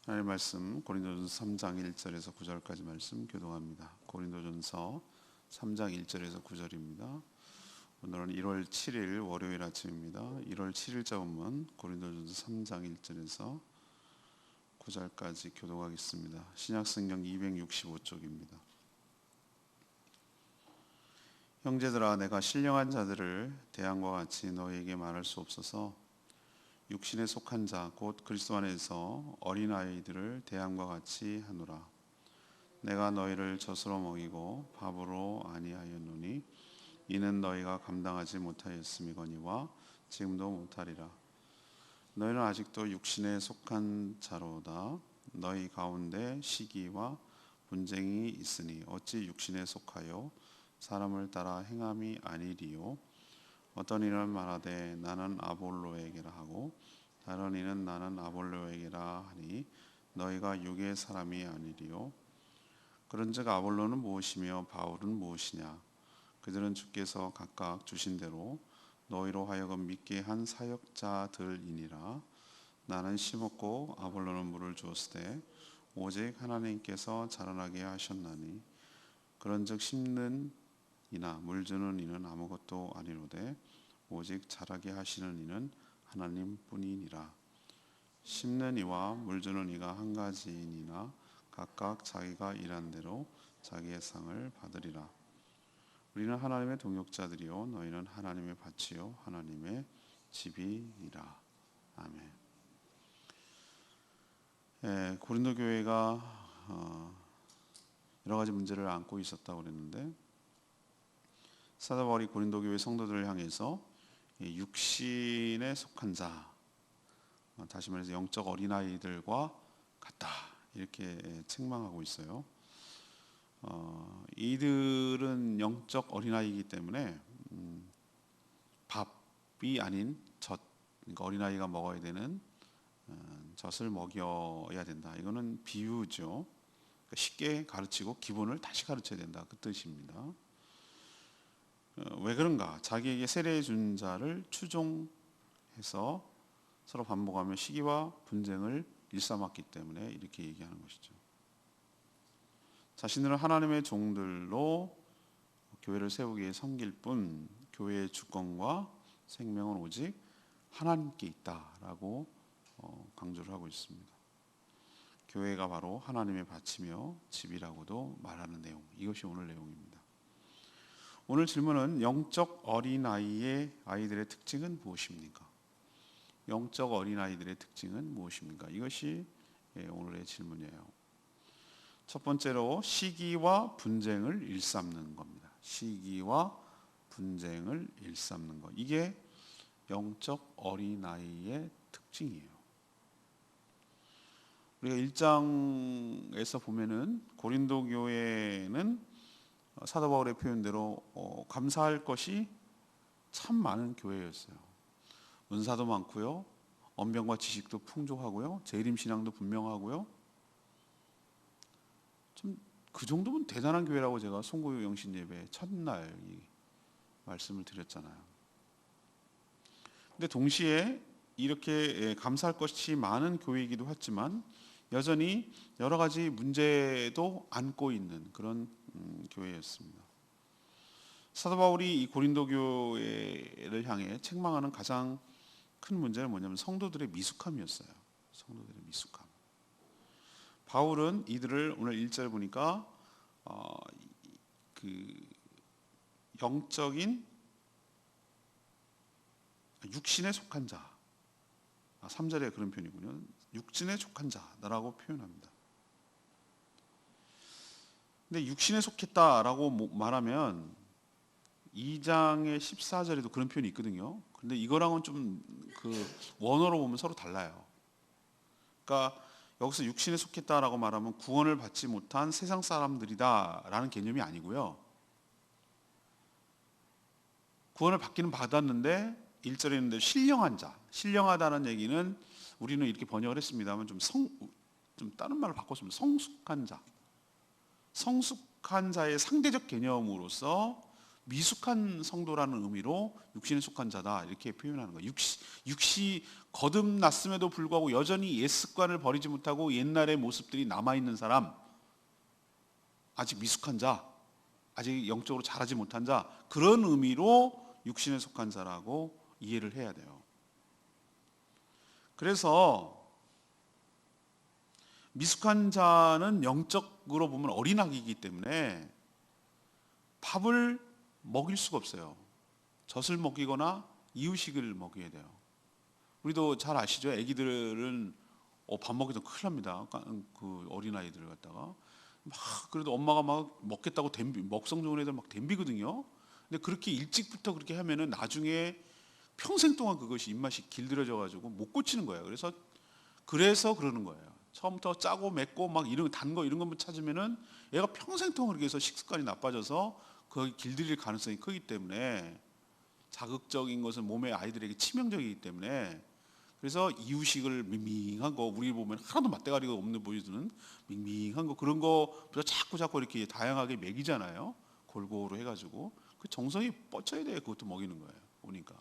하나님의 말씀 고린도전서 3장 1절에서 9절까지 말씀 교독합니다. 고린도전서 3장 1절에서 9절입니다. 오늘은 1월 7일 월요일 아침입니다. 1월 7일자 본문 고린도전서 3장 1절에서 9절까지 교독하겠습니다. 신약성경 265쪽입니다. 형제들아, 내가 신령한 자들을 대항과 같이 너희에게 말할 수 없어서 육신에 속한 자 곧 그리스도 안에서 어린아이들을 대항과 같이 하노라. 내가 너희를 젖으로 먹이고 밥으로 아니하였노니 이는 너희가 감당하지 못하였음이거니와 지금도 못하리라. 너희는 아직도 육신에 속한 자로다. 너희 가운데 시기와 분쟁이 있으니 어찌 육신에 속하여 사람을 따라 행함이 아니리요. 어떤 이는 말하되 나는 아볼로에게라 하고 다른 이는 나는 아볼로에게라 하니 너희가 육의 사람이 아니리요. 그런즉 아볼로는 무엇이며 바울은 무엇이냐? 그들은 주께서 각각 주신 대로 너희로 하여금 믿게 한 사역자들이니라. 나는 심었고 아볼로는 물을 주었으되 오직 하나님께서 자라나게 하셨나니 그런즉 심는 이나 물 주는 이는 아무것도 아니로되 오직 자라게 하시는 이는 하나님뿐이니라. 심는 이와 물 주는 이가 한 가지이니나 각각 자기가 일한 대로 자기의 상을 받으리라. 우리는 하나님의 동역자들이요 너희는 하나님의 밭이요 하나님의 집이니라. 아멘. 고린도 교회가 여러 가지 문제를 안고 있었다고 그랬는데 사도 바울이 고린도 교회 성도들을 향해서 육신에 속한 자, 다시 말해서 영적 어린아이들과 같다 이렇게 책망하고 있어요. 이들은 영적 어린아이이기 때문에 밥이 아닌 젖, 그러니까 어린아이가 먹어야 되는 젖을 먹여야 된다. 이거는 비유죠. 그러니까 쉽게 가르치고 기본을 다시 가르쳐야 된다, 그 뜻입니다. 왜 그런가? 자기에게 세례 준 자를 추종해서 서로 반복하며 시기와 분쟁을 일삼았기 때문에 이렇게 얘기하는 것이죠. 자신들은 하나님의 종들로 교회를 세우기 위해 섬길 뿐 교회의 주권과 생명은 오직 하나님께 있다라고 강조를 하고 있습니다. 교회가 바로 하나님의 밭이며 집이라고도 말하는 내용, 이것이 오늘 내용입니다. 오늘 질문은 영적 어린아이의 아이들의 특징은 무엇입니까? 영적 어린아이들의 특징은 무엇입니까? 이것이 오늘의 질문이에요. 첫 번째로 시기와 분쟁을 일삼는 겁니다. 시기와 분쟁을 일삼는 것. 이게 영적 어린아이의 특징이에요. 우리가 1장에서 보면은 고린도 교회는 사도 바울의 표현대로 감사할 것이 참 많은 교회였어요. 은사도 많고요, 언변과 지식도 풍족하고요, 재림 신앙도 분명하고요. 좀 그 정도면 대단한 교회라고 제가 송구 영신 예배 첫날 말씀을 드렸잖아요. 근데 동시에 이렇게 감사할 것이 많은 교회이기도 했지만 여전히 여러 가지 문제도 안고 있는 그런 교회였습니다. 사도 바울이 이 고린도 교회를 향해 책망하는 가장 큰 문제는 뭐냐면 성도들의 미숙함이었어요. 성도들의 미숙함. 바울은 이들을 오늘 1절 보니까 그 영적인 육신에 속한 자, 3절에 그런 표현이군요. 육신에 속한 자라고 표현합니다. 근데 육신에 속했다라고 말하면 2장의 14절에도 그런 표현이 있거든요. 근데 이거랑은 좀 그 원어로 보면 서로 달라요. 그러니까 여기서 육신에 속했다라고 말하면 구원을 받지 못한 세상 사람들이다라는 개념이 아니고요. 구원을 받기는 받았는데 1절에 있는데 신령한 자, 신령하다는 얘기는 우리는 이렇게 번역을 했습니다만 좀 다른 말을 바꿨으면 성숙한 자, 성숙한 자의 상대적 개념으로서 미숙한 성도라는 의미로 육신에 속한 자다 이렇게 표현하는 거예요. 육시 거듭났음에도 불구하고 여전히 옛 습관을 버리지 못하고 옛날의 모습들이 남아있는 사람, 아직 미숙한 자, 아직 영적으로 자라지 못한 자, 그런 의미로 육신에 속한 자라고 이해를 해야 돼요. 그래서 미숙한 자는 영적으로 보면 어린아기이기 때문에 밥을 먹일 수가 없어요. 젖을 먹이거나 이유식을 먹여야 돼요. 우리도 잘 아시죠? 아기들은 밥 먹이도 큰일 납니다. 그 어린아이들을 갖다가 막 그래도 엄마가 막 먹겠다고 먹성 좋은 애들 막 덤비거든요. 근데 그렇게 일찍부터 그렇게 하면은 나중에 평생 동안 그것이 입맛이 길들여져 가지고 못 고치는 거예요. 그래서 그러는 거예요. 처음부터 짜고 맵고 막 이런 단 거 이런 것만 찾으면은 얘가 평생 동안 그렇게 해서 식습관이 나빠져서 거기 길들일 가능성이 크기 때문에, 자극적인 것은 몸에 아이들에게 치명적이기 때문에, 그래서 이유식을 밍밍한 거, 우리 보면 하나도 맛대가리가 없는 보여주는 밍밍한 거, 그런 거부터 자꾸 이렇게 다양하게 먹이잖아요. 골고루 해가지고 그 정성이 뻗쳐야 돼요. 그것도 먹이는 거예요. 보니까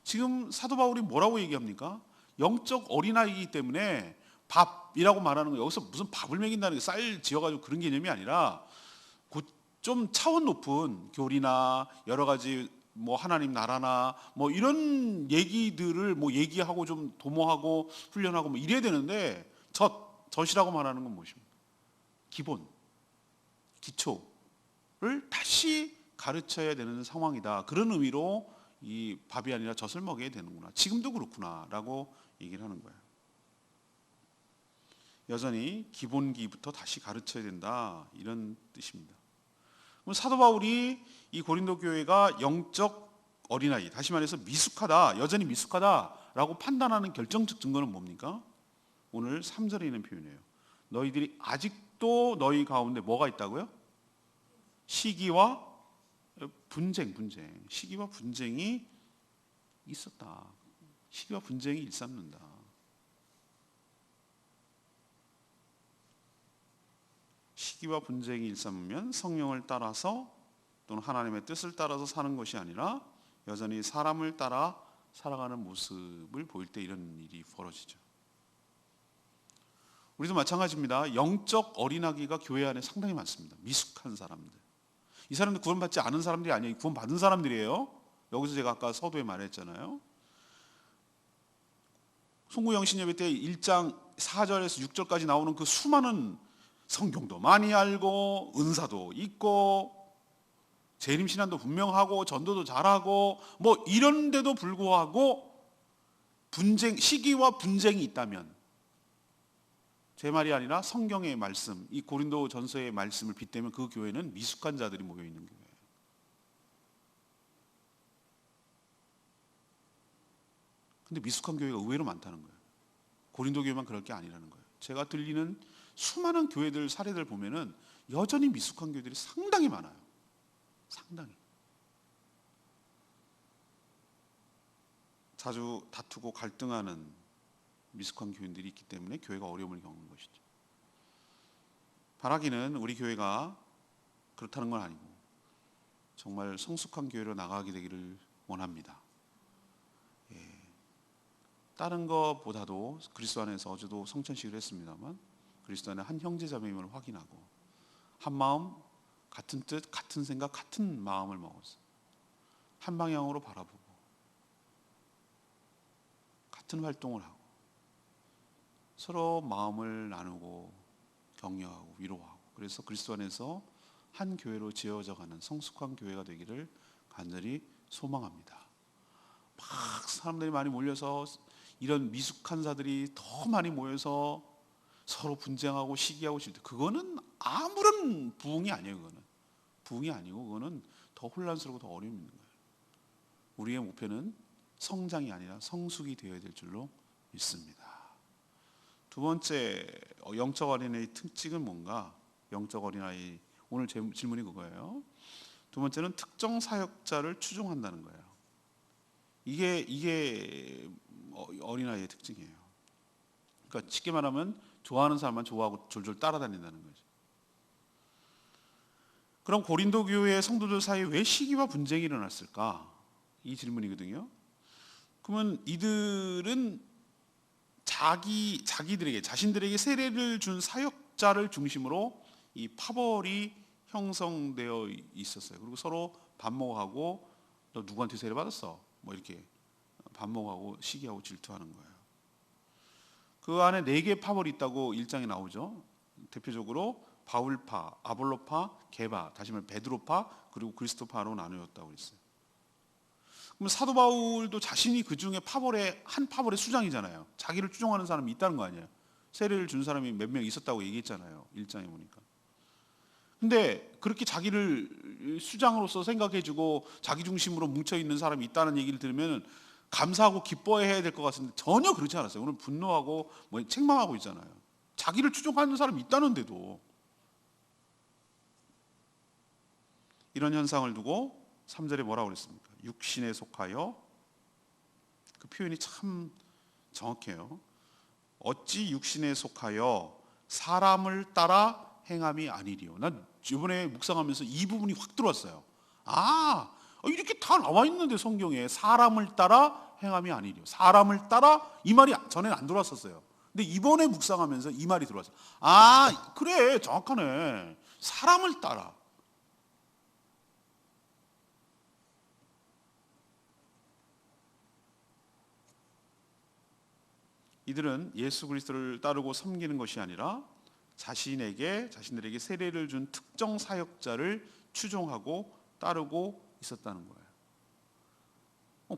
지금 사도 바울이 뭐라고 얘기합니까? 영적 어린아이이기 때문에 밥이라고 말하는 거, 여기서 무슨 밥을 먹인다는 게 쌀 지어가지고 그런 개념이 아니라 좀 차원 높은 교리나 여러 가지 뭐 하나님 나라나 뭐 이런 얘기들을 뭐 얘기하고 좀 도모하고 훈련하고 뭐 이래야 되는데, 젖이라고 말하는 건 무엇입니까? 기본, 기초를 다시 가르쳐야 되는 상황이다. 그런 의미로 이 밥이 아니라 젖을 먹여야 되는구나. 지금도 그렇구나라고 얘기를 하는 거예요. 여전히 기본기부터 다시 가르쳐야 된다. 이런 뜻입니다. 그럼 사도 바울이 이 고린도 교회가 영적 어린아이, 다시 말해서 미숙하다, 여전히 미숙하다라고 판단하는 결정적 증거는 뭡니까? 오늘 3절에 있는 표현이에요. 너희들이 아직도 너희 가운데 뭐가 있다고요? 시기와 분쟁. 시기와 분쟁이 있었다. 시기와 분쟁이 일삼는다. 시기와 분쟁이 일삼으면 성령을 따라서 또는 하나님의 뜻을 따라서 사는 것이 아니라 여전히 사람을 따라 살아가는 모습을 보일 때 이런 일이 벌어지죠. 우리도 마찬가지입니다. 영적 어린아기가 교회 안에 상당히 많습니다. 미숙한 사람들. 이 사람들 구원받지 않은 사람들이 아니에요. 구원받은 사람들이에요. 여기서 제가 아까 서두에 말했잖아요. 송구영신예배 때 1장 4절에서 6절까지 나오는 그 수많은 성경도 많이 알고 은사도 있고 재림신앙도 분명하고 전도도 잘하고 뭐 이런데도 불구하고 시기와 분쟁이 있다면, 제 말이 아니라 성경의 말씀, 이 고린도 전서의 말씀을 빗대면 그 교회는 미숙한 자들이 모여있는 교회예요. 근데 미숙한 교회가 의외로 많다는 거예요. 고린도 교회만 그럴 게 아니라는 거예요. 제가 들리는 수많은 교회들 사례들 보면은 여전히 미숙한 교회들이 상당히 많아요. 상당히. 자주 다투고 갈등하는 미숙한 교인들이 있기 때문에 교회가 어려움을 겪는 것이죠. 바라기는 우리 교회가 그렇다는 건 아니고 정말 성숙한 교회로 나가게 되기를 원합니다. 다른 것보다도 그리스도 안에서, 어제도 성찬식을 했습니다만, 그리스도 안에 한 형제자매임을 확인하고 한 마음, 같은 뜻, 같은 생각, 같은 마음을 먹었어요. 한 방향으로 바라보고 같은 활동을 하고 서로 마음을 나누고 격려하고 위로하고, 그래서 그리스도 안에서 한 교회로 지어져가는 성숙한 교회가 되기를 간절히 소망합니다. 막 사람들이 많이 몰려서, 이런 미숙한 자들이 더 많이 모여서 서로 분쟁하고 시기하고 싶을 때, 그거는 아무런 부흥이 아니에요. 부흥이 아니고 그거는 더 혼란스럽고 더 어려움이 있는 거예요. 우리의 목표는 성장이 아니라 성숙이 되어야 될 줄로 믿습니다. 두 번째, 영적 어린아이의 특징은 뭔가? 영적 어린아이, 오늘 제 질문이 그거예요. 두 번째는 특정 사역자를 추종한다는 거예요. 이게 어린아이의 특징이에요. 그러니까 쉽게 말하면 좋아하는 사람만 좋아하고 졸졸 따라다닌다는 거죠. 그럼 고린도 교회 성도들 사이에 왜 시기와 분쟁이 일어났을까? 이 질문이거든요. 그러면 이들은 자신들에게 세례를 준 사역자를 중심으로 이 파벌이 형성되어 있었어요. 그리고 서로 반목하고 너 누구한테 세례 받았어? 뭐 이렇게 반목하고 시기하고 질투하는 거예요. 그 안에 4개의 파벌이 있다고 1장에 나오죠. 대표적으로 바울파, 아볼로파, 게바, 다시 말해 베드로파, 그리고 그리스도파로 나누었다고 그랬어요. 그럼 사도 바울도 자신이 그 중에 한 파벌의 수장이잖아요. 자기를 추종하는 사람이 있다는 거 아니에요. 세례를 준 사람이 몇 명 있었다고 얘기했잖아요. 1장에 보니까. 근데 그렇게 자기를 수장으로서 생각해주고 자기 중심으로 뭉쳐있는 사람이 있다는 얘기를 들으면 감사하고 기뻐해야 될 것 같은데 전혀 그렇지 않았어요. 오늘 분노하고 책망하고 있잖아요. 자기를 추종하는 사람이 있다는데도. 이런 현상을 두고 3절에 뭐라고 그랬습니까? 육신에 속하여, 그 표현이 참 정확해요. 어찌 육신에 속하여 사람을 따라 행함이 아니리요. 난 이번에 묵상하면서 이 부분이 확 들어왔어요. 이렇게 다 나와 있는데 성경에 사람을 따라 행함이 아니리요. 사람을 따라, 이 말이 전에는 안 들어왔었어요. 근데 이번에 묵상하면서 이 말이 들어왔어요. 그래, 정확하네. 사람을 따라. 이들은 예수 그리스도를 따르고 섬기는 것이 아니라 자신들에게 세례를 준 특정 사역자를 추종하고 따르고 있었다는 거예요.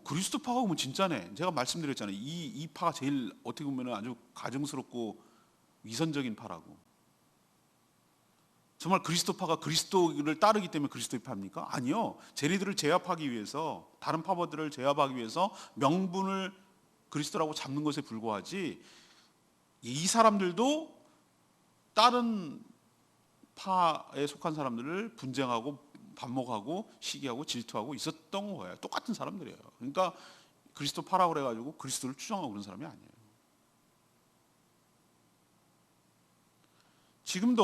그리스도파가 보면 진짜네. 제가 말씀드렸잖아요. 이 파가 제일 어떻게 보면 아주 가증스럽고 위선적인 파라고. 정말 그리스도파가 그리스도를 따르기 때문에 그리스도의 파입니까? 아니요. 쟤네들을 제압하기 위해서, 다른 파벌들을 제압하기 위해서 명분을 그리스도라고 잡는 것에 불과하지, 이 사람들도 다른 파에 속한 사람들을 분쟁하고 반목하고 시기하고 질투하고 있었던 거예요. 똑같은 사람들이에요. 그러니까 그리스도 파라고 그래가지고 그리스도를 추종하고 그런 사람이 아니에요. 지금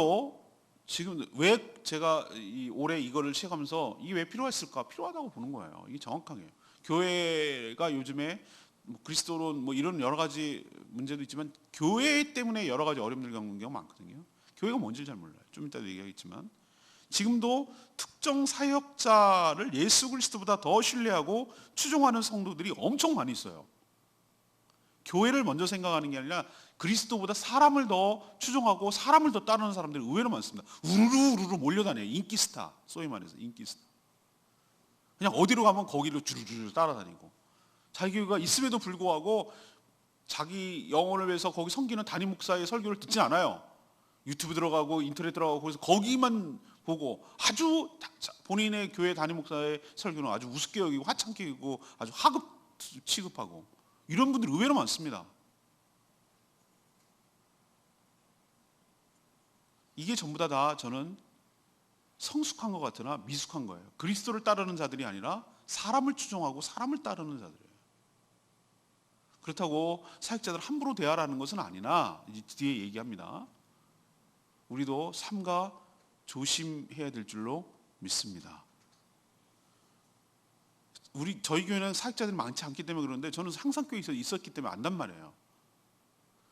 왜 제가 올해 이거를 시작하면서 이게 왜 필요했을까? 필요하다고 보는 거예요. 이게 정확하게. 교회가 요즘에 그리스도론 이런 여러 가지 문제도 있지만 교회 때문에 여러 가지 어려움을 겪는 경우가 많거든요. 교회가 뭔지 잘 몰라요. 좀 이따도 얘기하겠지만 지금도 특정 사역자를 예수 그리스도보다 더 신뢰하고 추종하는 성도들이 엄청 많이 있어요. 교회를 먼저 생각하는 게 아니라 그리스도보다 사람을 더 추종하고 사람을 더 따르는 사람들이 의외로 많습니다. 우르르 몰려다녀요. 인기 스타, 소위 말해서 인기 스타. 그냥 어디로 가면 거기로 주르르 따라다니고, 자기 교회가 있음에도 불구하고 자기 영혼을 위해서 거기 섬기는 담임 목사의 설교를 듣지 않아요. 유튜브 들어가고 인터넷 들어가고 거기서 거기만 보고 아주 본인의 교회 담임 목사의 설교는 아주 우습게 여기고 하찮게 여기고 아주 하급 취급하고, 이런 분들이 의외로 많습니다. 이게 전부 다 저는 성숙한 것 같으나 미숙한 거예요. 그리스도를 따르는 자들이 아니라 사람을 추종하고 사람을 따르는 자들이에요. 그렇다고 사역자들 함부로 대하라는 것은 아니나, 이제 뒤에 얘기합니다. 우리도 삼가 조심해야 될 줄로 믿습니다. 저희 교회는 사역자들이 많지 않기 때문에 그러는데, 저는 항상 교회에 있었기 때문에 안단 말이에요.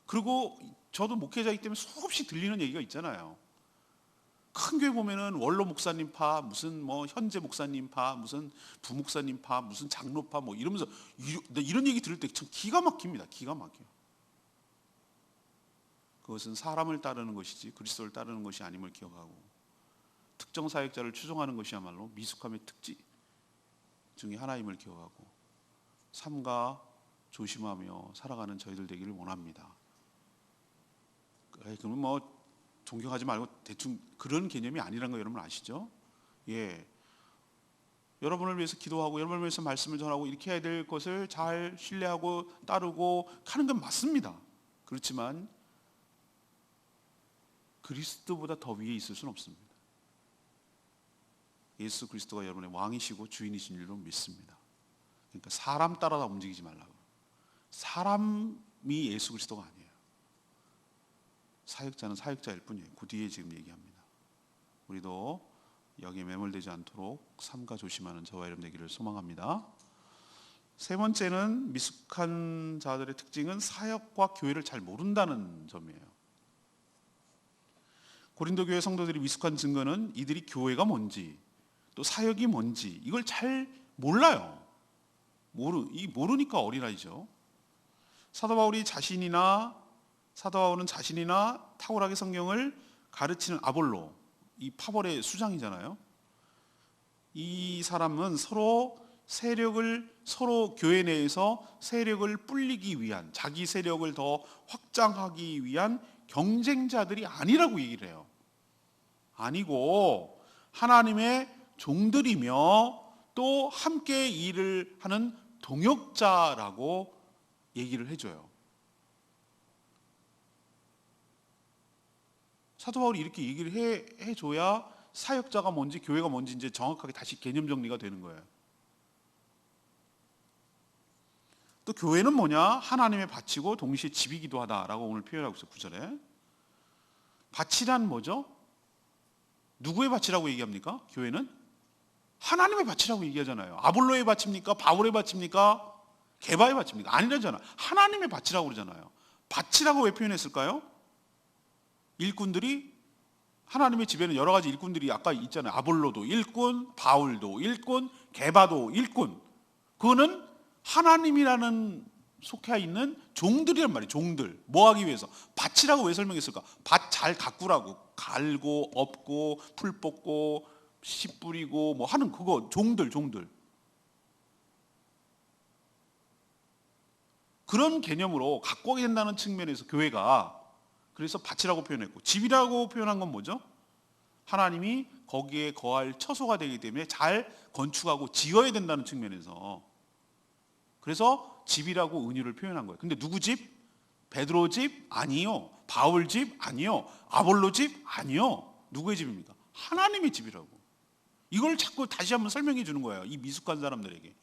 그리고 저도 목회자이기 때문에 수없이 들리는 얘기가 있잖아요. 큰 교회 보면은 원로 목사님 파, 무슨 현재 목사님 파, 무슨 부목사님 파, 무슨 장로 파 이러면서 이런 얘기 들을 때 참 기가 막힙니다. 기가 막혀요. 그것은 사람을 따르는 것이지 그리스도를 따르는 것이 아님을 기억하고, 특정 사역자를 추종하는 것이야말로 미숙함의 특징 중에 하나임을 기억하고 삼가 조심하며 살아가는 저희들 되기를 원합니다. 그러면 존경하지 말고 대충 그런 개념이 아니라는 거 여러분 아시죠? 예. 여러분을 위해서 기도하고 여러분을 위해서 말씀을 전하고 이렇게 해야 될 것을 잘 신뢰하고 따르고 하는 건 맞습니다. 그렇지만 그리스도보다 더 위에 있을 수는 없습니다. 예수 그리스도가 여러분의 왕이시고 주인이신 줄로 믿습니다. 그러니까 사람 따라 움직이지 말라고. 사람이 예수 그리스도가 아니에요. 사역자는 사역자일 뿐이에요. 그 뒤에 지금 얘기합니다. 우리도 여기에 매몰되지 않도록 삼가 조심하는 저와 여러분 되기를 소망합니다. 세 번째는 미숙한 자들의 특징은 사역과 교회를 잘 모른다는 점이에요. 고린도 교회 성도들이 미숙한 증거는 이들이 교회가 뭔지 또 사역이 뭔지 이걸 잘 몰라요. 모르니까 어린아이죠. 사도 바울은 자신이나 탁월하게 성경을 가르치는 아볼로, 이 파벌의 수장이잖아요. 이 사람은 서로 교회 내에서 세력을 불리기 위한, 자기 세력을 더 확장하기 위한 경쟁자들이 아니라고 얘기를 해요. 아니고 하나님의 종들이며 또 함께 일을 하는 동역자라고 얘기를 해줘요. 사도 바울이 이렇게 얘기를 해줘야 사역자가 뭔지 교회가 뭔지 이제 정확하게 다시 개념 정리가 되는 거예요. 또 교회는 뭐냐? 하나님의 밭이고 동시에 집이기도 하다라고 오늘 표현하고 있어요. 9절에. 밭이란 뭐죠? 누구의 밭이라고 얘기합니까? 교회는? 하나님의 밭이라고 얘기하잖아요. 아볼로의 밭입니까? 바울의 밭입니까? 게바의 밭입니까? 아니라잖아요. 하나님의 밭이라고 그러잖아요. 밭이라고 왜 표현했을까요? 일꾼들이, 하나님의 집에는 여러 가지 일꾼들이 아까 있잖아요. 아볼로도 일꾼, 바울도 일꾼, 게바도 일꾼. 그거는 하나님이라는 속해 있는 종들이란 말이에요. 종들. 뭐 하기 위해서? 밭이라고 왜 설명했을까? 밭 잘 가꾸라고. 갈고 엎고 풀 뽑고 씨 뿌리고 뭐 하는 그거 종들. 그런 개념으로 갖고 오게 된다는 측면에서 교회가 그래서 밭이라고 표현했고, 집이라고 표현한 건 뭐죠? 하나님이 거기에 거할 처소가 되기 때문에 잘 건축하고 지어야 된다는 측면에서, 그래서 집이라고 은유를 표현한 거예요. 근데 누구 집? 베드로 집? 아니요. 바울 집? 아니요. 아볼로 집? 아니요. 누구의 집입니까? 하나님의 집이라고. 이걸 자꾸 다시 한번 설명해 주는 거예요. 이 미숙한 사람들에게.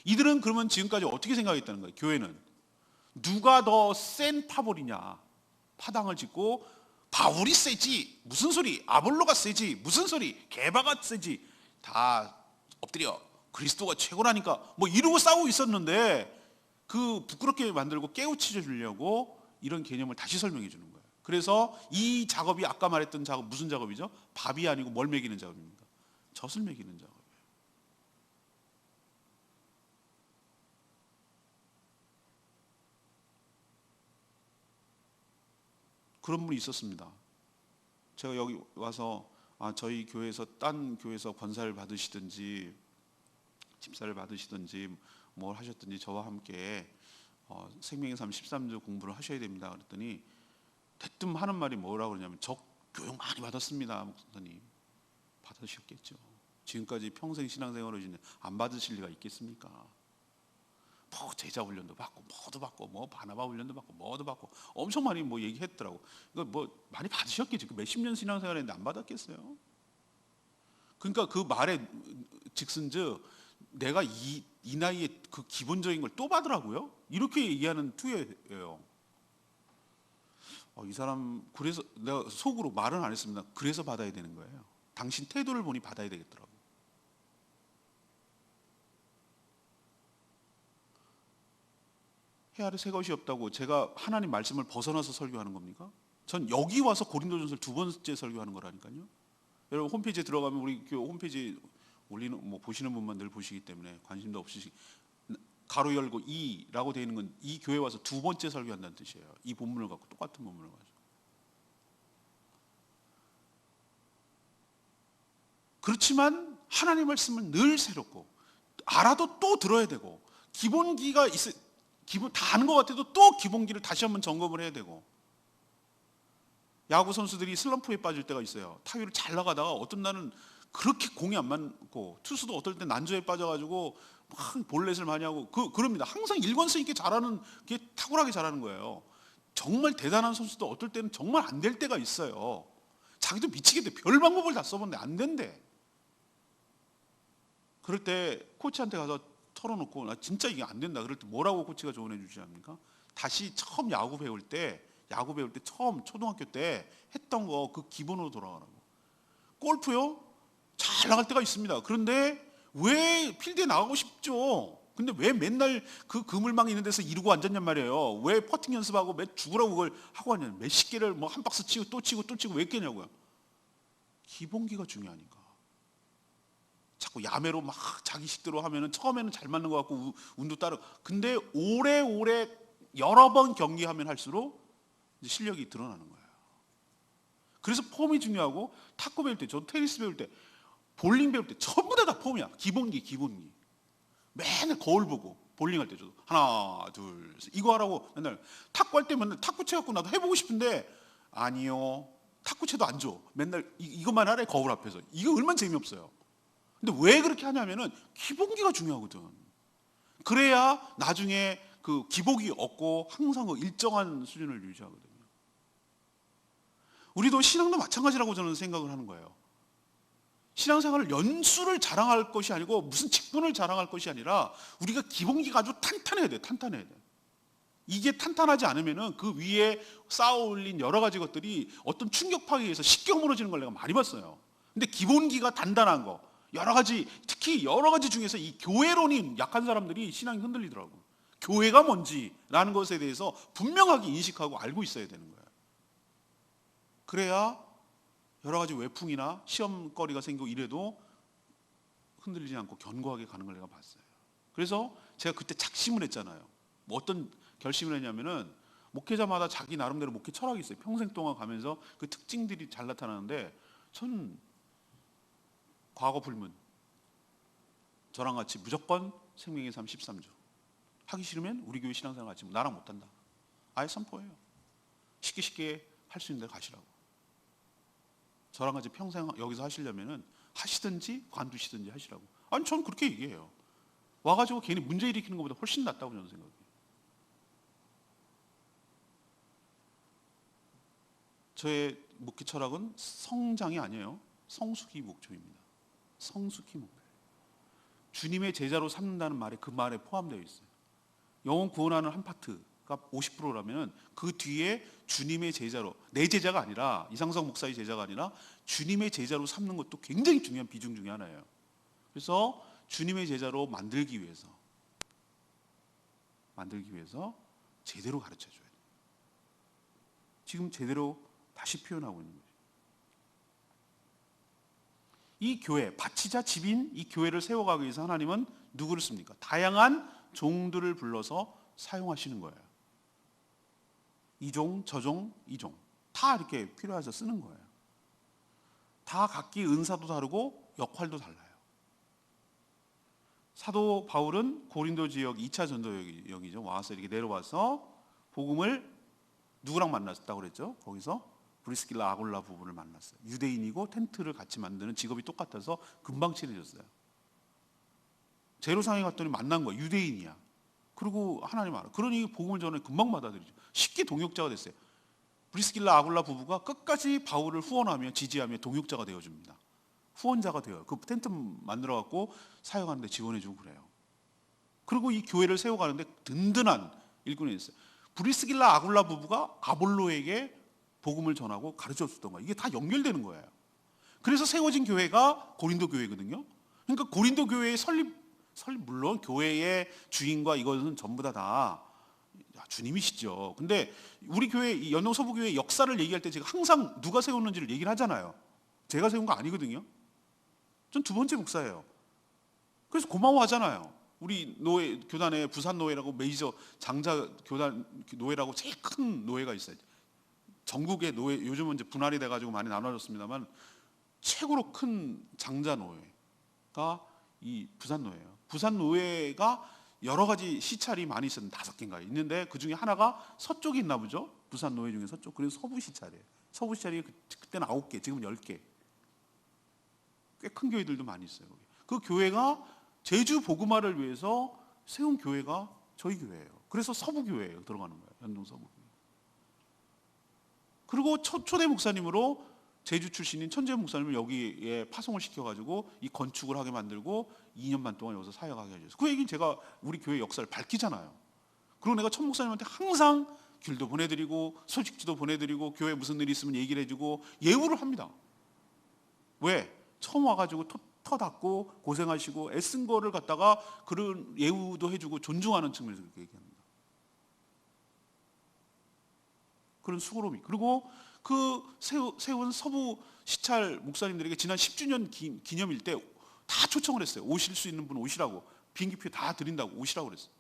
이들은 그러면 지금까지 어떻게 생각했다는 거예요? 교회는 누가 더 센 파벌이냐, 파당을 짓고 바울이 세지 무슨 소리, 아볼로가 세지 무슨 소리, 게바가 세지, 다 엎드려 그리스도가 최고라니까 뭐 이러고 싸우고 있었는데, 그 부끄럽게 만들고 깨우쳐 주려고 이런 개념을 다시 설명해 주는 거예요. 그래서 이 작업이 아까 말했던 작업 무슨 작업이죠? 밥이 아니고 뭘 먹이는 작업입니까? 젖을 먹이는 작업이에요. 그런 분이 있었습니다. 제가 여기 와서 저희 교회에서 딴 교회에서 권사를 받으시든지 집사를 받으시든지 뭘 하셨든지 저와 함께 생명의 삶 13주 공부를 하셔야 됩니다. 그랬더니 대뜸 하는 말이 뭐라고 그러냐면, 저 교육 많이 받았습니다. 목사님. 받으셨겠죠. 지금까지 평생 신앙생활을 하시는데 안 받으실 리가 있겠습니까? 뭐 제자 훈련도 받고 뭐도 받고 뭐 바나바 훈련도 받고 뭐도 받고 엄청 많이 뭐 얘기했더라고. 이거 뭐 많이 받으셨겠지. 몇십 년 신앙생활했는데 안 받았겠어요? 그러니까 그 말에 즉슨즉 내가 이 나이에 그 기본적인 걸 또 받으라고요? 이렇게 얘기하는 투예요. 이 사람, 그래서 내가 속으로 말은 안 했습니다. 그래서 받아야 되는 거예요. 당신 태도를 보니 받아야 되겠더라고. 해 아래 새 것이 없다고 제가 하나님 말씀을 벗어나서 설교하는 겁니까? 전 여기 와서 고린도전서를 두 번째 설교하는 거라니까요. 여러분 홈페이지에 들어가면 우리 교회 홈페이지 올리는 뭐 보시는 분만 늘 보시기 때문에 관심도 없으시, 가로 열고 이라고 되어 있는 건 이 교회 와서 두 번째 설교한다는 뜻이에요. 이 본문을 갖고, 똑같은 본문을 가지고. 그렇지만 하나님 말씀은 늘 새롭고 알아도 또 들어야 되고, 기본기가 기본 다 아는 것 같아도 또 기본기를 다시 한번 점검을 해야 되고. 야구 선수들이 슬럼프에 빠질 때가 있어요. 타율을 잘 나가다가 어떤 날은 그렇게 공이 안 맞고, 투수도 어떨 때 난조에 빠져가지고 막 볼넷을 많이 하고 그럽니다. 항상 일관성 있게 잘하는 게 탁월하게 잘하는 거예요. 정말 대단한 선수도 어떨 때는 정말 안 될 때가 있어요. 자기도 미치겠대. 별 방법을 다 써봤는데 안 된대. 그럴 때 코치한테 가서 털어놓고 나 진짜 이게 안 된다. 그럴 때 뭐라고 코치가 조언해 주지 않습니까? 다시 처음 야구 배울 때 처음 초등학교 때 했던 거 그 기본으로 돌아가라고. 골프요? 잘 나갈 때가 있습니다. 그런데 왜 필드에 나가고 싶죠? 근데 왜 맨날 그 그물망 있는 데서 이러고 앉았냔 말이에요. 왜 퍼팅 연습하고 매 죽으라고 그걸 하고 앉냐. 몇십 개를 뭐 한 박스 치고 또 치고 또 치고 왜 깨냐고요. 기본기가 중요하니까. 자꾸 야매로 막 자기 식대로 하면은 처음에는 잘 맞는 것 같고 운도 따르고. 근데 오래오래 여러 번 경기하면 할수록 이제 실력이 드러나는 거예요. 그래서 폼이 중요하고 탁구 배울 때, 저도 테니스 배울 때, 볼링 배울 때 전부 다 폼이야. 기본기. 맨날 거울 보고 볼링할 때 저도 하나, 둘, 셋 이거 하라고 맨날 탁구할 때 맨날 탁구채 갖고 나도 해보고 싶은데 아니요. 탁구채도 안 줘. 맨날 이것만 하래 거울 앞에서. 이거 얼마나 재미없어요. 근데 왜 그렇게 하냐면은 기본기가 중요하거든. 그래야 나중에 그 기복이 없고 항상 그 일정한 수준을 유지하거든요. 우리도 신앙도 마찬가지라고 저는 생각을 하는 거예요. 신앙생활을 연수를 자랑할 것이 아니고 무슨 직분을 자랑할 것이 아니라 우리가 기본기가 아주 탄탄해야 돼. 이게 탄탄하지 않으면은 그 위에 쌓아 올린 여러 가지 것들이 어떤 충격파에 의해서 쉽게 허물어지는 걸 내가 많이 봤어요. 근데 기본기가 단단한 거, 여러 가지, 특히 여러 가지 중에서 이 교회론이 약한 사람들이 신앙이 흔들리더라고. 교회가 뭔지라는 것에 대해서 분명하게 인식하고 알고 있어야 되는 거예요. 그래야 여러 가지 외풍이나 시험거리가 생기고 이래도 흔들리지 않고 견고하게 가는 걸 내가 봤어요. 그래서 제가 그때 작심을 했잖아요. 뭐 어떤 결심을 했냐면은 목회자마다 자기 나름대로 목회 철학이 있어요. 평생 동안 가면서 그 특징들이 잘 나타나는데 전 과거 불문, 저랑 같이 무조건 생명의 삶 13주 하기 싫으면 우리 교회 신앙생활 같이 나랑 못한다. 아예 선포해요. 쉽게 할 수 있는 데 가시라고. 저랑 같이 평생 여기서 하시려면은 하시든지 관두시든지 하시라고. 아니 저는 그렇게 얘기해요. 와가지고 괜히 문제 일으키는 것보다 훨씬 낫다고 저는 생각해요. 저의 목회 철학은 성장이 아니에요. 성숙이 목표입니다. 성숙이 목표. 주님의 제자로 삼는다는 말에 그 말에 포함되어 있어요. 영혼 구원하는 한 파트가 50%라면 그 뒤에 주님의 제자로, 내 제자가 아니라 이상석 목사의 제자가 아니라 주님의 제자로 삼는 것도 굉장히 중요한 비중 중에 하나예요. 그래서 주님의 제자로 만들기 위해서 제대로 가르쳐줘야 돼요. 지금 제대로 다시 표현하고 있는 거죠. 이 교회, 바치자 집인 이 교회를 세워가기 위해서 하나님은 누구를 씁니까? 다양한 종들을 불러서 사용하시는 거예요. 이종, 저종, 이종 다 이렇게 필요해서 쓰는 거예요. 다 각기 은사도 다르고 역할도 달라요. 사도 바울은 고린도 지역 2차 전도역이죠. 와서 이렇게 내려와서 복음을 누구랑 만났다고 그랬죠? 거기서 브리스길라 아굴라 부부를 만났어요. 유대인이고 텐트를 같이 만드는 직업이 똑같아서 금방 친해졌어요. 제루살렘에 갔더니 만난 거예요. 유대인이야. 그리고 하나님 알아. 그러니 복음을 전해 금방 받아들이죠. 쉽게 동역자가 됐어요. 브리스길라 아굴라 부부가 끝까지 바울을 후원하며 지지하며 동역자가 되어줍니다. 후원자가 돼요. 그 텐트 만들어갖고 사용하는데 지원해주고 그래요. 그리고 이 교회를 세워가는데 든든한 일꾼이 있어요. 브리스길라 아굴라 부부가 아볼로에게 복음을 전하고 가르쳐줬던 거예요. 이게 다 연결되는 거예요. 그래서 세워진 교회가 고린도 교회거든요. 그러니까 고린도 교회의 설립 물론 교회의 주인과 이것은 전부 다 주님이시죠. 근데 우리 교회 연동 서부교회 역사를 얘기할 때 제가 항상 누가 세웠는지를 얘기를 하잖아요. 제가 세운 거 아니거든요. 전 두 번째 목사예요. 그래서 고마워하잖아요. 우리 노회 교단에 부산 노회라고 메이저 장자 교단 노회라고 제일 큰 노회가 있어요. 전국의 노회 요즘은 이제 분할이 돼가지고 많이 나눠졌습니다만 최고로 큰 장자 노회가 이 부산 노회예요. 부산 노회가 여러 가지 시찰이 많이 있었는데 5개인가 있는데 그 중에 하나가 서쪽에 있나 보죠. 부산 노회 중에 서쪽. 그래서 서부 시찰이에요. 서부 시찰이 그때는 9개, 지금은 10개. 꽤 큰 교회들도 많이 있어요. 거기. 그 교회가 제주 복음화를 위해서 세운 교회가 저희 교회예요. 그래서 서부 교회에 들어가는 거예요. 연동 서부 교회. 그리고 초대 목사님으로 제주 출신인 천재 목사님을 여기에 파송을 시켜가지고 이 건축을 하게 만들고 2년 반 동안 여기서 사역하게 해줬어요. 그 얘기는 제가 우리 교회 역사를 밝히잖아요. 그리고 내가 천 목사님한테 항상 귤도 보내드리고 소식지도 보내드리고 교회 무슨 일이 있으면 얘기를 해주고 예우를 합니다. 왜? 처음 와가지고 터 닦고 고생하시고 애쓴 거를 갖다가 그런 예우도 해주고 존중하는 측면에서 그렇게 얘기합니다. 그런 수고로움이. 그리고 그 세운 서부 시찰 목사님들에게 지난 10주년 기념일 때 다 초청을 했어요. 오실 수 있는 분 오시라고. 비행기표 다 드린다고 오시라고 그랬어요.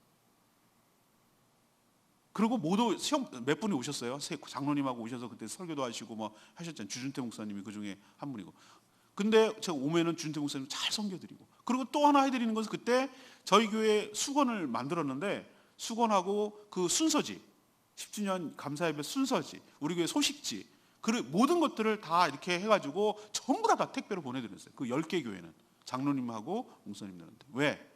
그리고 모두 몇 분이 오셨어요. 장로님하고 오셔서 그때 설교도 하시고 뭐 하셨잖아요. 주준태 목사님이 그 중에 한 분이고. 근데 제가 오면은 주준태 목사님 잘 섬겨드리고. 그리고 또 하나 해드리는 것은 그때 저희 교회 수건을 만들었는데 수건하고 그 순서지 10주년 감사예배 순서지 우리 교회 소식지 그 모든 것들을 다 이렇게 해가지고 전부 다 택배로 보내드렸어요. 그 10개 교회는 장로님하고 목사님들한테. 왜?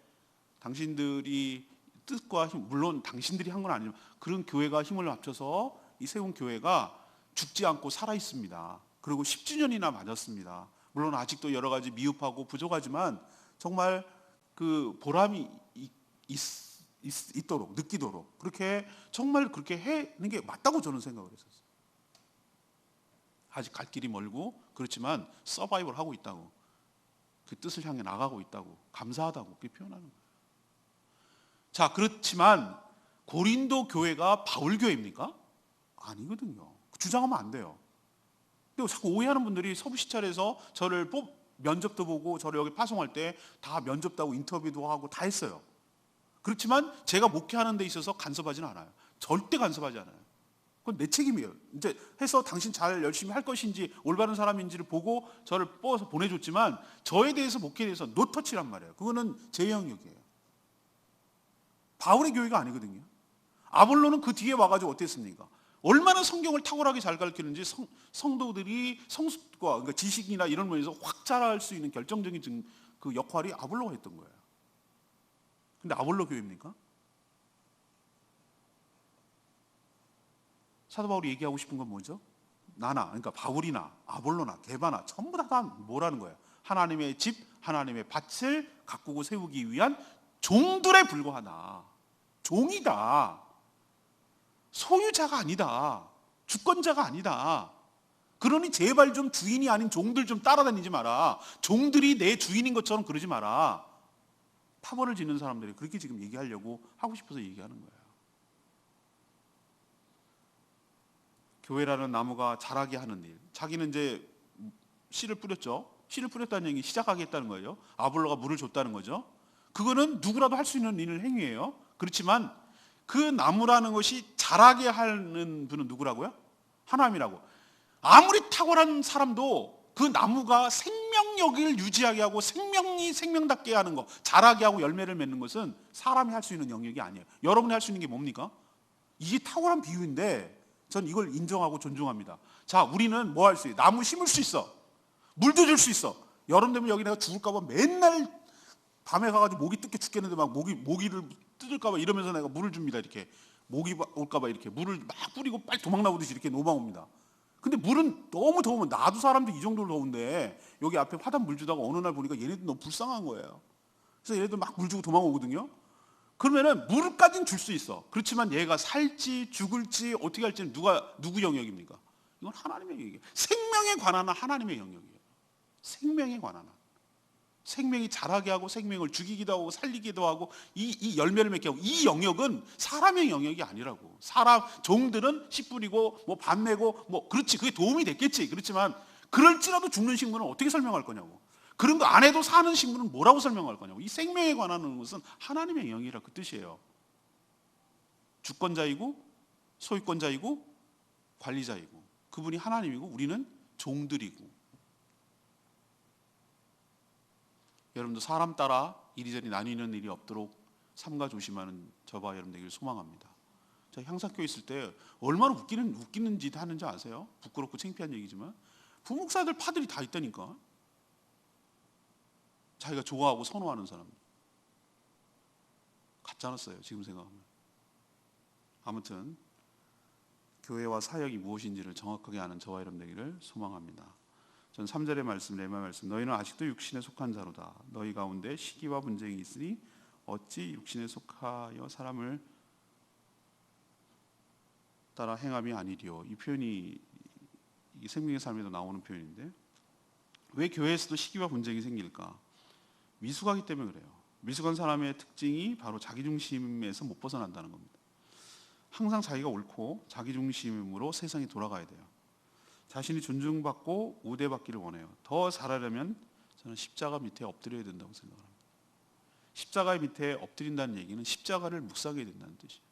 당신들이 뜻과 힘, 물론 당신들이 한 건 아니지만 그런 교회가 힘을 합쳐서 이 세운 교회가 죽지 않고 살아 있습니다. 그리고 10주년이나 맞았습니다. 물론 아직도 여러 가지 미흡하고 부족하지만 정말 그 보람이 있도록 느끼도록 그렇게 정말 그렇게 하는 게 맞다고 저는 생각을 했었어요. 아직 갈 길이 멀고 그렇지만 서바이벌 하고 있다고 그 뜻을 향해 나가고 있다고 감사하다고 그렇게 표현하는 거예요. 자, 그렇지만 고린도 교회가 바울 교회입니까? 아니거든요. 주장하면 안 돼요. 근데 자꾸 오해하는 분들이 서부 시찰에서 저를 면접도 보고 저를 여기 파송할 때 다 면접도 하고 인터뷰도 하고 다 했어요. 그렇지만 제가 목회하는 데 있어서 간섭하지는 않아요. 절대 간섭하지 않아요. 그건 내 책임이에요. 이제 해서 당신 잘 열심히 할 것인지 올바른 사람인지를 보고 저를 뽑아서 보내줬지만 저에 대해서 목회에 대해서 노터치란 말이에요. 그거는 제 영역이에요. 바울의 교회가 아니거든요. 아볼로는 그 뒤에 와가지고 어땠습니까? 얼마나 성경을 탁월하게 잘 가르치는지 성도들이 성숙과 그러니까 지식이나 이런 면에서 확 자랄 수 있는 결정적인 그 역할이 아볼로가 했던 거예요. 근데 아볼로 교회입니까? 사도 바울이 얘기하고 싶은 건 뭐죠? 나나, 그러니까 바울이나 아볼로나 게바나 전부 다 뭐라는 거예요? 하나님의 집, 하나님의 밭을 가꾸고 세우기 위한 종들에 불과하다. 종이다. 소유자가 아니다. 주권자가 아니다. 그러니 제발 좀 주인이 아닌 종들 좀 따라다니지 마라. 종들이 내 주인인 것처럼 그러지 마라. 파벌을 짓는 사람들이 그렇게 지금 얘기하려고 하고 싶어서 얘기하는 거예요. 교회라는 나무가 자라게 하는 일. 자기는 이제 씨를 뿌렸죠. 씨를 뿌렸다는 얘기 시작하겠다는 거예요. 아볼로가 물을 줬다는 거죠. 그거는 누구라도 할 수 있는 일 행위예요. 그렇지만 그 나무라는 것이 자라게 하는 분은 누구라고요? 하나님이라고. 아무리 탁월한 사람도 그 나무가 생명력을 유지하게 하고 생명이 생명답게 하는 거, 자라게 하고 열매를 맺는 것은 사람이 할 수 있는 영역이 아니에요. 여러분이 할 수 있는 게 뭡니까? 이게 탁월한 비유인데 전 이걸 인정하고 존중합니다. 자, 우리는 뭐 할 수 있어요? 나무 심을 수 있어. 물도 줄 수 있어. 여름 되면 여기 내가 죽을까 봐 맨날 밤에 가가지고 모기 뜯겨 죽겠는데 막 모기를 뜯을까 봐 이러면서 내가 물을 줍니다. 이렇게 모기 올까 봐 이렇게 물을 막 뿌리고 빨리 도망 나오듯이 이렇게 노방옵니다. 근데 물은 너무 더우면 나도 사람도 이 정도로 더운데 여기 앞에 화단 물 주다가 어느 날 보니까 얘네들 너무 불쌍한 거예요. 그래서 얘네들 막 물 주고 도망오거든요. 그러면은 물까지는 줄 수 있어. 그렇지만 얘가 살지 죽을지 어떻게 할지는 누구 영역입니까? 이건 하나님의 영역이에요. 생명에 관한 하나님의 영역이에요. 생명에 관한 생명이 자라게 하고 생명을 죽이기도 하고 살리기도 하고 이 열매를 맺게 하고 이 영역은 사람의 영역이 아니라고. 사람 종들은 씨 뿌리고 뭐 밥 내고 뭐 그렇지 그게 도움이 됐겠지. 그렇지만 그럴지라도 죽는 식물은 어떻게 설명할 거냐고. 그런 거 안 해도 사는 식물은 뭐라고 설명할 거냐고. 이 생명에 관한 것은 하나님의 영역이라 그 뜻이에요. 주권자이고 소유권자이고 관리자이고 그분이 하나님이고 우리는 종들이고. 여러분도 사람 따라 이리저리 나뉘는 일이 없도록 삼가 조심하는 저와 여러분 되기를 소망합니다. 제가 향사교회 있을 때 얼마나 웃기는 짓 하는지 아세요? 부끄럽고 창피한 얘기지만 부목사들 파들이 다 있다니까. 자기가 좋아하고 선호하는 사람. 가짜였어요 지금 생각하면. 아무튼 교회와 사역이 무엇인지를 정확하게 아는 저와 여러분 되기를 소망합니다. 전 3절의 말씀, 레마 말씀. 너희는 아직도 육신에 속한 자로다. 너희 가운데 시기와 분쟁이 있으니 어찌 육신에 속하여 사람을 따라 행함이 아니리요. 이 표현이 생명의 삶에도 나오는 표현인데 왜 교회에서도 시기와 분쟁이 생길까? 미숙하기 때문에 그래요. 미숙한 사람의 특징이 바로 자기중심에서 못 벗어난다는 겁니다. 항상 자기가 옳고 자기중심으로 세상이 돌아가야 돼요. 자신이 존중받고 우대받기를 원해요. 더 잘하려면 저는 십자가 밑에 엎드려야 된다고 생각합니다. 십자가 밑에 엎드린다는 얘기는 십자가를 묵상해야 된다는 뜻이에요.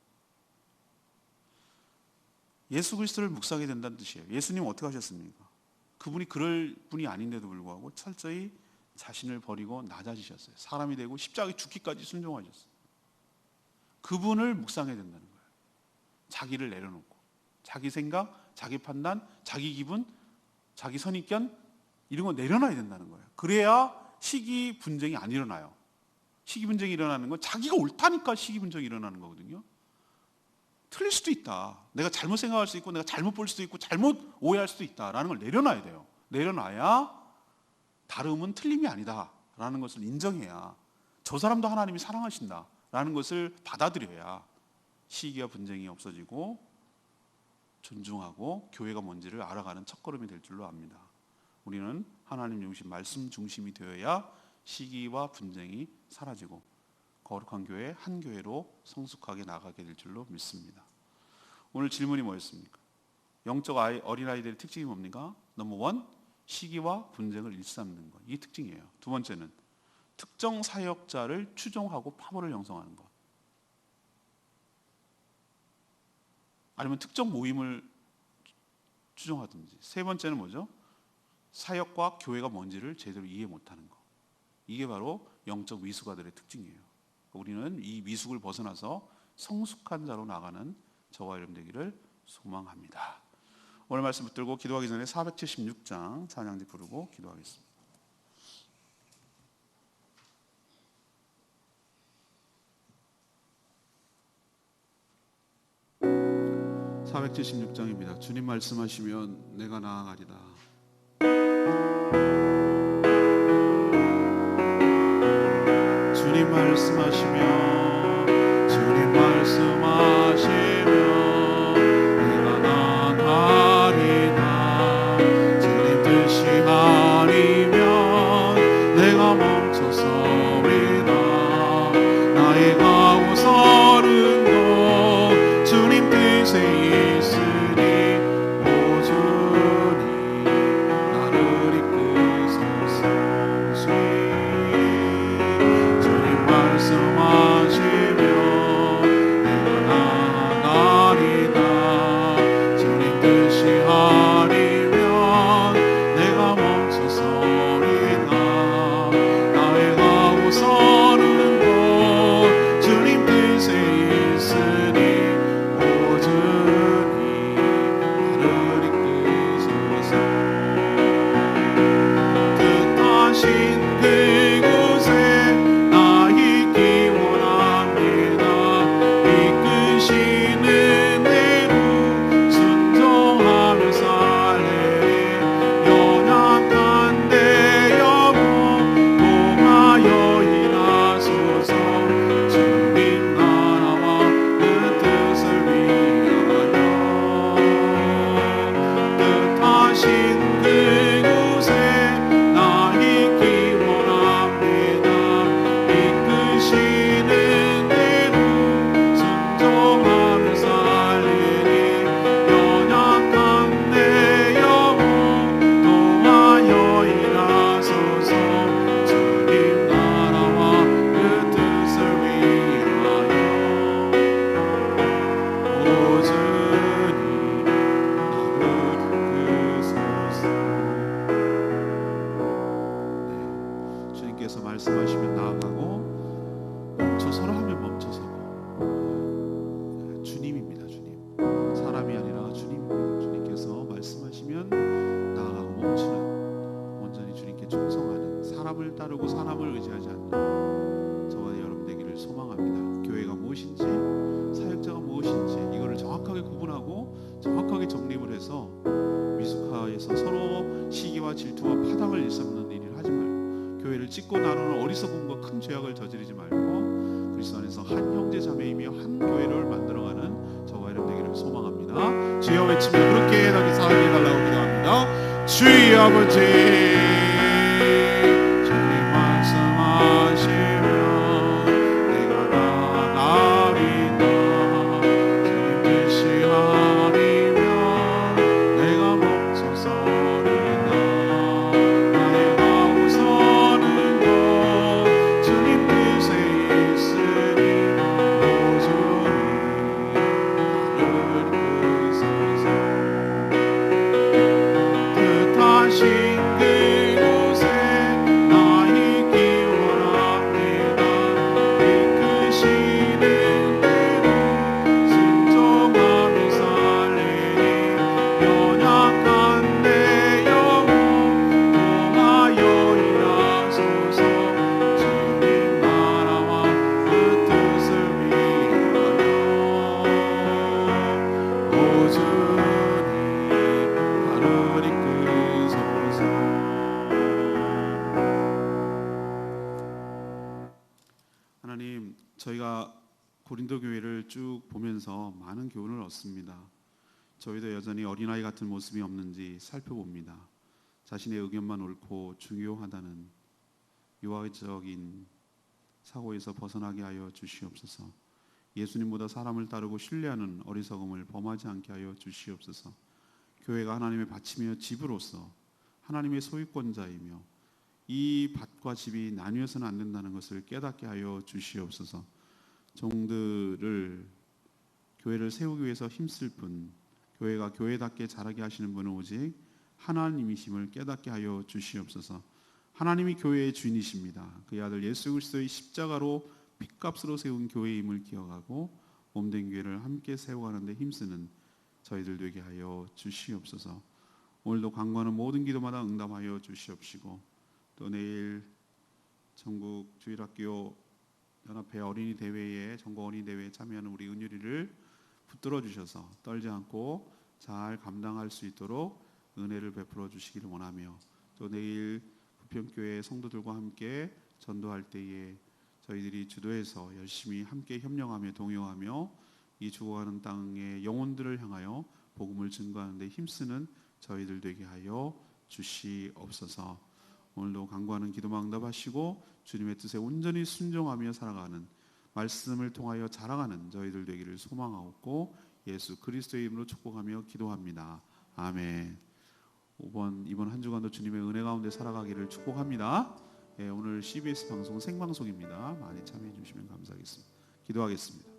예수 그리스도를 묵상해야 된다는 뜻이에요. 예수님 어떻게 하셨습니까? 그분이 그럴 분이 아닌데도 불구하고 철저히 자신을 버리고 낮아지셨어요. 사람이 되고 십자가에 죽기까지 순종하셨어요. 그분을 묵상해야 된다는 거예요. 자기를 내려놓고 자기 생각, 자기 판단, 자기 기분, 자기 선입견 이런 거 내려놔야 된다는 거예요. 그래야 시기 분쟁이 안 일어나요. 시기 분쟁이 일어나는 건 자기가 옳다니까 시기 분쟁이 일어나는 거거든요. 틀릴 수도 있다. 내가 잘못 생각할 수 있고 내가 잘못 볼 수도 있고 잘못 오해할 수도 있다라는 걸 내려놔야 돼요. 내려놔야 다름은 틀림이 아니다라는 것을 인정해야 저 사람도 하나님이 사랑하신다라는 것을 받아들여야 시기와 분쟁이 없어지고 존중하고 교회가 뭔지를 알아가는 첫걸음이 될 줄로 압니다. 우리는 하나님 중심, 말씀 중심이 되어야 시기와 분쟁이 사라지고 거룩한 교회, 한 교회로 성숙하게 나가게 될 줄로 믿습니다. 오늘 질문이 뭐였습니까? 영적 어린아이들의 특징이 뭡니까? 넘버 원, 시기와 분쟁을 일삼는 것. 이게 특징이에요. 두 번째는 특정 사역자를 추종하고 파벌을 형성하는 것. 아니면 특정 모임을 추종하든지. 세 번째는 뭐죠? 사역과 교회가 뭔지를 제대로 이해 못하는 것. 이게 바로 영적 미숙아들의 특징이에요. 우리는 이 미숙을 벗어나서 성숙한 자로 나가는 저와 여러분 되기를 소망합니다. 오늘 말씀 붙들고 기도하기 전에 476장 찬양지 부르고 기도하겠습니다. 476장입니다. 주님 말씀하시면 내가 나아가리라. 주님 말씀하시면 내가 나아가리라. 주님 뜻이 아니면 내가 멈춰서리라. 나의 가고서는 곳 주님 뜻에 있으니 오 주님 나를 이끄소서. 주님 말씀하시면 내가 나아가리라. 주님 뜻이 아니면 내가 멈춰서리라. 나의 가고서는 곳 주님 뜻에 있으니 오 주님 나를 이끄소서. 뜻하신 그곳에 나 있기 원합니다. 이끄시는 대로 순종하며 살리리. 연약한 내 영혼 통하여 일하소서. 주님 나라와 그 뜻을 위하여 뜻하신 그곳에 나 있기 원합니다. 이끄시는 대로 순종하며 살리니 연약한 내 영혼 통하여 일하소서. 주님 나라와 그 뜻을 위하여 오 주님 나를 이끄소서. 주님께서 말씀하시면 나아가고 멈춰서라 하면 멈춰서고. 주님입니다. 주님. 사람이 아니라 주님입니다. 주님께서 말씀하시면 나아가고 멈추는, 온전히 주님께 충성하는, 사람을 따르고 사람을 의지하지 않는 저와 여러분 되기를 소망합니다. 교회가 무엇인지 사역자가 무엇인지 이거를 정확하게 구분하고 정확하게 정립을 해서 미숙하에서 서로 시기와 질투와 파당을 일삼는 일을 하지 말고, 교회를 찢고 나누는 어리석음과 큰 죄악을 저지르지 말고 그리스도 안에서 한 형제 자매이며 한 교회를 만들어가는 저와 여러분 되기를 소망합니다. 주여 외치며 그렇게 나게 사랑해 달라고 기도합니다. 주의 아버지, 주님 말씀하 저희가 고린도 교회를 쭉 보면서 많은 교훈을 얻습니다. 저희도 여전히 어린아이 같은 모습이 없는지 살펴봅니다. 자신의 의견만 옳고 중요하다는 유아적인 사고에서 벗어나게 하여 주시옵소서. 예수님보다 사람을 따르고 신뢰하는 어리석음을 범하지 않게 하여 주시옵소서. 교회가 하나님의 밭이며 집으로서 하나님의 소유권자이며 이 밭과 집이 나뉘어서는 안 된다는 것을 깨닫게 하여 주시옵소서. 종들을 교회를 세우기 위해서 힘쓸 분, 교회가 교회답게 자라게 하시는 분은 오직 하나님이심을 깨닫게 하여 주시옵소서. 하나님이 교회의 주인이십니다. 그의 아들 예수 그리스도의 십자가로 핏값으로 세운 교회임을 기억하고 몸된 교회를 함께 세워가는데 힘쓰는 저희들 되게 하여 주시옵소서. 오늘도 간구하는 모든 기도마다 응답하여 주시옵시고, 또 내일 전국 주일학교 연합회 어린이 대회에 전국 어린이 대회에 참여하는 우리 은유리를 붙들어 주셔서 떨지 않고 잘 감당할 수 있도록 은혜를 베풀어 주시기를 원하며, 또 내일 부평교회 성도들과 함께 전도할 때에 저희들이 주도해서 열심히 함께 협력하며 동요하며 이 죽어가는 땅의 영혼들을 향하여 복음을 증거하는 데 힘쓰는 저희들 되게 하여 주시옵소서. 오늘도 간구하는 기도만 응답하시고 주님의 뜻에 온전히 순종하며 살아가는, 말씀을 통하여 자라가는 저희들 되기를 소망하고 예수 그리스도의 이름으로 축복하며 기도합니다. 아멘. 이번 한 주간도 주님의 은혜 가운데 살아가기를 축복합니다. 오늘 CBS 방송 생방송입니다. 많이 참여해 주시면 감사하겠습니다. 기도하겠습니다.